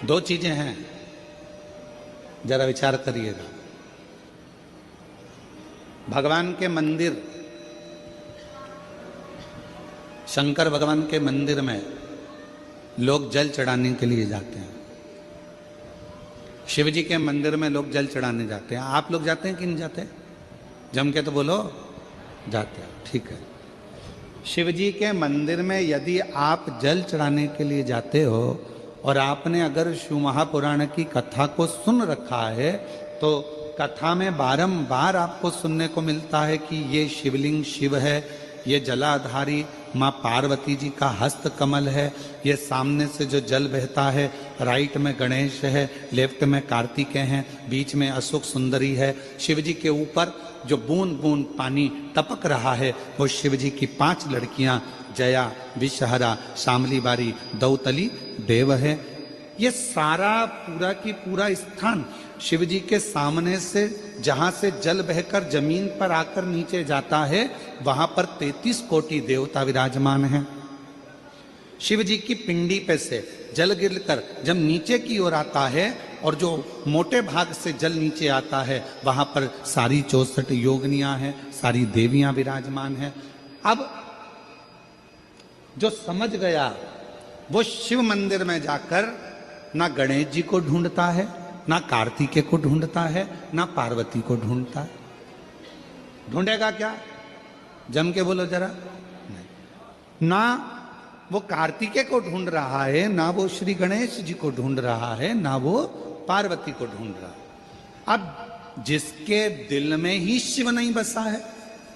दो चीजें हैं, जरा विचार करिएगा। भगवान के मंदिर, शंकर भगवान के मंदिर में लोग जल चढ़ाने के लिए जाते हैं। शिव जी के मंदिर में लोग जल चढ़ाने जाते हैं। आप लोग जाते हैं कि नहीं जाते? जम के तो बोलो, जाते हैं। ठीक है। शिव जी के मंदिर में यदि आप जल चढ़ाने के लिए जाते हो और आपने अगर शिव महापुराण की कथा को सुन रखा है, तो कथा में बारंबार आपको सुनने को मिलता है कि ये शिवलिंग शिव है, ये जलाधारी माँ पार्वती जी का हस्त कमल है, ये सामने से जो जल बहता है, राइट में गणेश है, लेफ्ट में कार्तिकेय हैं, बीच में अशोक सुंदरी है। शिव जी के ऊपर जो बूंद बूंद पानी टपक रहा है वो शिव जी की 5 लड़कियां जया, विषहरा, शामली बारी, दौतली देव है। ये सारा पूरा की पूरा स्थान शिव जी के सामने से, जहां से जल बहकर जमीन पर आकर नीचे जाता है, वहां पर 33 कोटि देवता विराजमान हैं। शिव जी की पिंडी पे से जल गिरकर जब नीचे की ओर आता है और जो मोटे भाग से जल नीचे आता है, वहां पर सारी 64 योगिनियां हैं, सारी देवियां विराजमान हैं। अब जो समझ गया वो शिव मंदिर में जाकर ना गणेश जी को ढूंढता है, ना कार्तिकेय को ढूंढता है, ना पार्वती को ढूंढता है। ढूंढेगा क्या? जम के बोलो जरा। नहीं, ना वो कार्तिकेय को ढूंढ रहा है, ना वो श्री गणेश जी को ढूंढ रहा है, ना वो पार्वती को ढूंढ रहा है। अब जिसके दिल में ही शिव नहीं बसा है,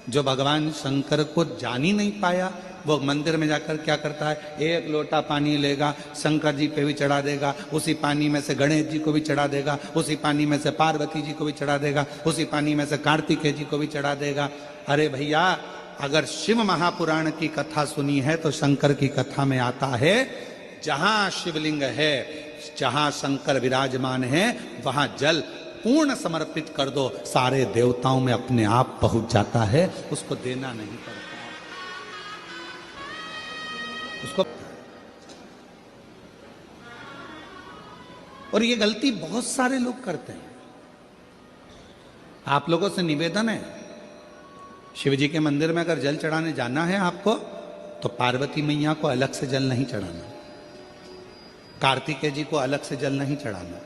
जो भगवान शंकर को जान ही नहीं पाया, वो मंदिर में जाकर क्या करता है? एक लोटा पानी लेगा, शंकर जी पे भी चढ़ा देगा, उसी पानी में से गणेश जी को भी चढ़ा देगा, उसी पानी में से पार्वती जी को भी चढ़ा देगा, उसी पानी में से कार्तिकेय जी को भी चढ़ा देगा। अरे भैया, अगर शिव महापुराण की कथा सुनी है तो शंकर की कथा में आता है, जहां शिवलिंग है, जहां शंकर विराजमान है, वहां जल पूर्ण समर्पित कर दो, सारे देवताओं में अपने आप पहुंच जाता है, उसको देना नहीं पड़ता उसको। और ये गलती बहुत सारे लोग करते हैं। आप लोगों से निवेदन है, शिव जी के मंदिर में अगर जल चढ़ाने जाना है आपको, तो पार्वती मैया को अलग से जल नहीं चढ़ाना, कार्तिकेय जी को अलग से जल नहीं चढ़ाना,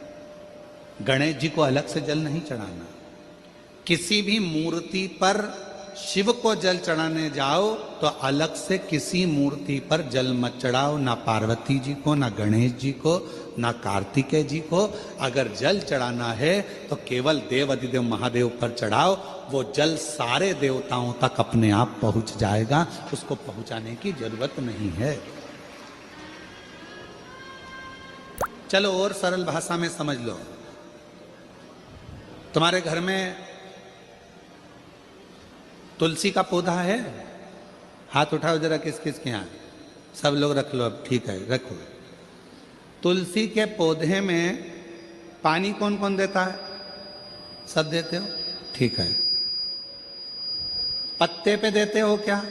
गणेश जी को अलग से जल नहीं चढ़ाना। किसी भी मूर्ति पर शिव को जल चढ़ाने जाओ तो अलग से किसी मूर्ति पर जल मत चढ़ाओ, ना पार्वती जी को, ना गणेश जी को, ना कार्तिकेय जी को। अगर जल चढ़ाना है तो केवल देव अधिदेव महादेव पर चढ़ाओ, वो जल सारे देवताओं तक अपने आप पहुंच जाएगा, उसको पहुंचाने की जरूरत नहीं है। चलो और सरल भाषा में समझ लो। तुम्हारे घर में तुलसी का पौधा है? हाथ उठाओ जरा, किस किस के यहाँ? सब लोग रख लो। अब ठीक है, रखो। तुलसी के पौधे में पानी कौन कौन देता है? सब देते हो? ठीक है। पत्ते पे देते हो क्या?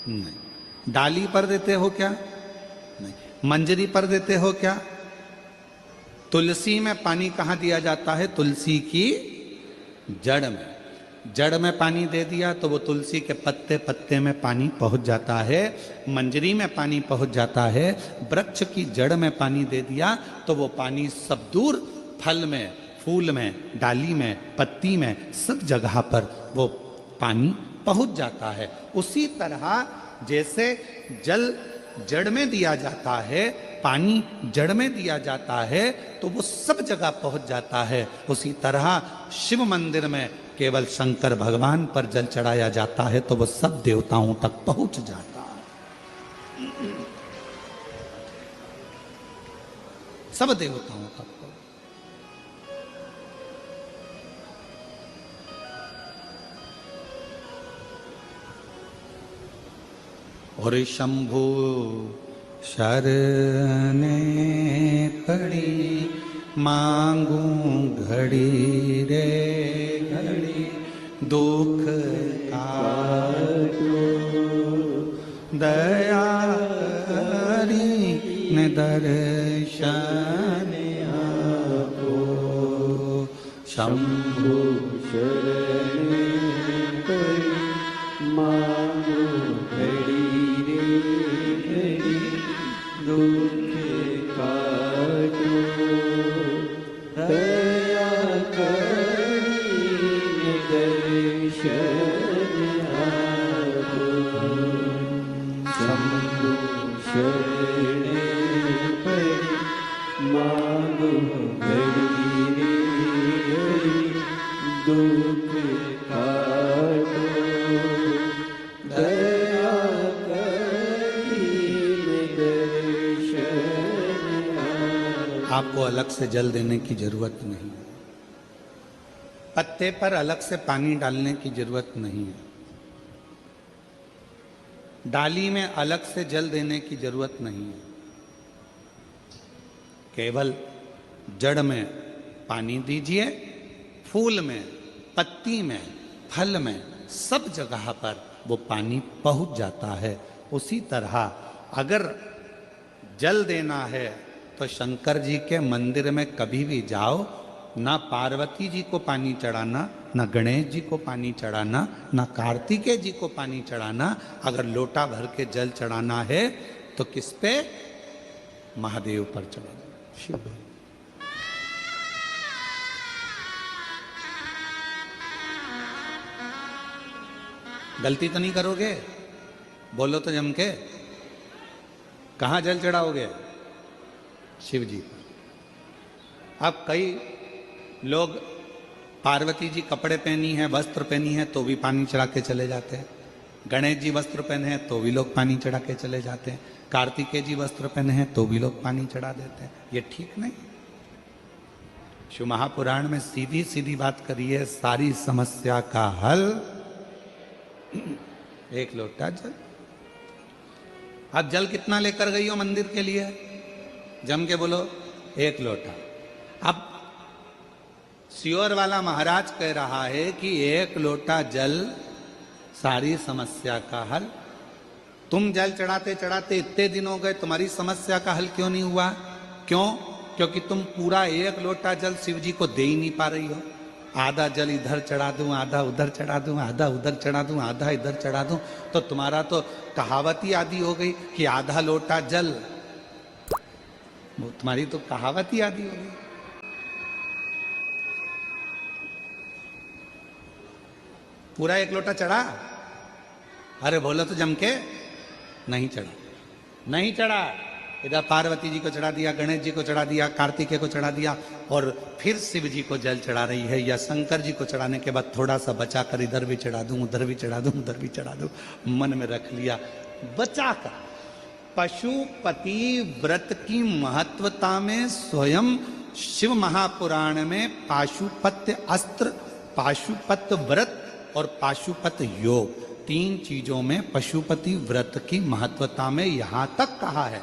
नहीं। डाली पर देते हो क्या? नहीं। मंजरी पर देते हो क्या? तुलसी में पानी कहाँ दिया जाता है? तुलसी की जड़ में। जड़ में पानी दे दिया तो वो तुलसी के पत्ते पत्ते में पानी पहुंच जाता है, मंजरी में पानी पहुंच जाता है। वृक्ष की जड़ में पानी दे दिया तो वो पानी सब दूर फल में, फूल में, डाली में, पत्ती में, सब जगह पर वो पानी पहुंच जाता है। उसी तरह जैसे जल जड़ में दिया जाता है, पानी जड़ में दिया जाता है, तो वो सब जगह पहुंच जाता है। उसी तरह शिव मंदिर में केवल शंकर भगवान पर जल चढ़ाया जाता है तो वो सब देवताओं तक पहुंच जाता है, सब देवताओं तक। और शंभु शरणे पड़ी, मांगू घड़ी रे घड़ी, दुख काटो दया करी न दर्श दर्शन आपो, शंभु शरण पड़ी मांगो घड़ी रे घड़ी, दुख काटो दया करी दर्शन आपो, शंभु शरण पड़ी मांगो घड़ी रे घड़ी, दुख काटो दया करी दर्शन आपो। आपको अलग से जल देने की जरूरत नहीं है, पत्ते पर अलग से पानी डालने की जरूरत नहीं है, डाली में अलग से जल देने की जरूरत नहीं है। केवल जड़ में पानी दीजिए, फूल में, पत्ती में, फल में, सब जगह पर वो पानी पहुंच जाता है। उसी तरह अगर जल देना है तो शंकर जी के मंदिर में कभी भी जाओ, ना पार्वती जी को पानी चढ़ाना, ना गणेश जी को पानी चढ़ाना, ना कार्तिकेय जी को पानी चढ़ाना। अगर लोटा भर के जल चढ़ाना है तो किस पे? महादेव पर चढ़ाना, शिव। गलती तो नहीं करोगे? बोलो तो जम के। कहाँ जल चढ़ाओगे? शिव जी पर। अब कई लोग पार्वती जी कपड़े पहनी है, वस्त्र पहनी है, तो भी पानी चढ़ा के चले जाते हैं। गणेश जी वस्त्र पहने हैं तो भी लोग पानी चढ़ा के चले जाते हैं। कार्तिकेय जी वस्त्र पहने हैं तो भी लोग पानी चढ़ा देते हैं। ये ठीक नहीं। शिव महापुराण में सीधी सीधी बात करी है, सारी समस्या का हल एक लोटा जल। अब जल कितना लेकर गई हो मंदिर के लिए? जम के बोलो, एक लोटा। अब सियोर वाला महाराज कह रहा है कि एक लोटा जल सारी समस्या का हल। तुम जल चढ़ाते चढ़ाते इतने दिन हो गए, तुम्हारी समस्या का हल क्यों नहीं हुआ? क्यों? क्योंकि तुम पूरा एक लोटा जल शिव जी को दे ही नहीं पा रही हो। आधा जल इधर चढ़ा दूं, आधा उधर चढ़ा दूं, आधा उधर चढ़ा दूं, आधा इधर चढ़ा दूं, तो तुम्हारा तो कहावत ही आदि हो गई कि आधा लोटा जल। वो तुम्हारी तो कहावत ही आदि हो गई। पूरा एक लोटा चढ़ा? अरे बोलो तो जम के। नहीं चढ़ा, नहीं चढ़ा। इधर पार्वती जी को चढ़ा दिया, गणेश जी को चढ़ा दिया, कार्तिकेय को चढ़ा दिया, और फिर शिव जी को जल चढ़ा रही है। या शंकर जी को चढ़ाने के बाद थोड़ा सा बचा कर इधर भी चढ़ा दूं, उधर भी चढ़ा दूं, उधर भी चढ़ा दूं, मन में रख लिया बचा कर। पशुपति व्रत की महत्वता में स्वयं शिव महापुराण में पाशुपत्य अस्त्र, पाशुपत व्रत और पाशुपत योग, तीन चीजों में पशुपति व्रत की महत्वता में यहां तक कहा है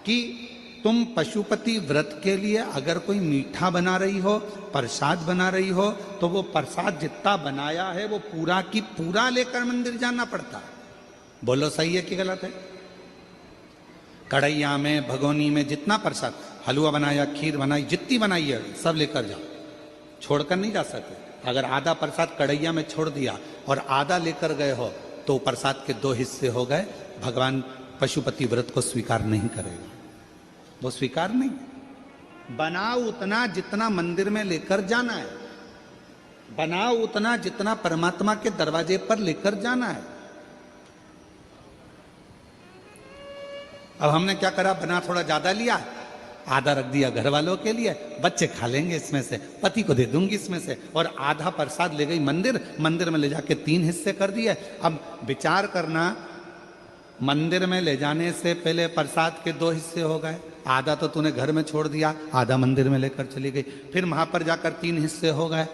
कि तुम पशुपति व्रत के लिए अगर कोई मीठा बना रही हो, प्रसाद बना रही हो, तो वो प्रसाद जितना बनाया है वो पूरा की पूरा लेकर मंदिर जाना पड़ता है। बोलो सही है कि गलत है? कढ़ैया में, भगोनी में जितना प्रसाद, हलवा बनाया, खीर बनाई, जितनी बनाई है सब लेकर जाओ, छोड़कर नहीं जा सकते। अगर आधा प्रसाद कढ़ैया में छोड़ दिया और आधा लेकर गए हो तो प्रसाद के दो हिस्से हो गए। भगवान पशुपति व्रत को स्वीकार नहीं करेगा, वो स्वीकार नहीं। बनाओ उतना जितना मंदिर में लेकर जाना है, बनाओ उतना जितना परमात्मा के दरवाजे पर लेकर जाना है। अब हमने क्या करा, बना थोड़ा ज्यादा लिया, आधा रख दिया घर वालों के लिए, बच्चे खा लेंगे इसमें से, पति को दे दूंगी इसमें से, और आधा प्रसाद ले गई मंदिर, मंदिर में ले जाके 3 हिस्से कर दिए। अब विचार करना, मंदिर में ले जाने से पहले प्रसाद के 2 हिस्से हो गए, आधा तो तूने घर में छोड़ दिया, आधा मंदिर में लेकर चली गई, फिर वहां पर जाकर 3 हिस्से हो गए,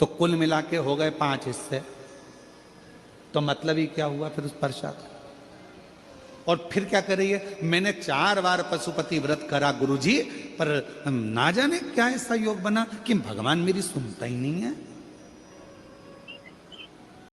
तो कुल मिला के हो गए 5 हिस्से। तो मतलब ही क्या हुआ फिर उस प्रसाद? और फिर क्या कर रही है, मैंने 4 बार पशुपति व्रत करा गुरुजी, पर ना जाने क्या ऐसा योग बना कि भगवान मेरी सुनता ही नहीं है।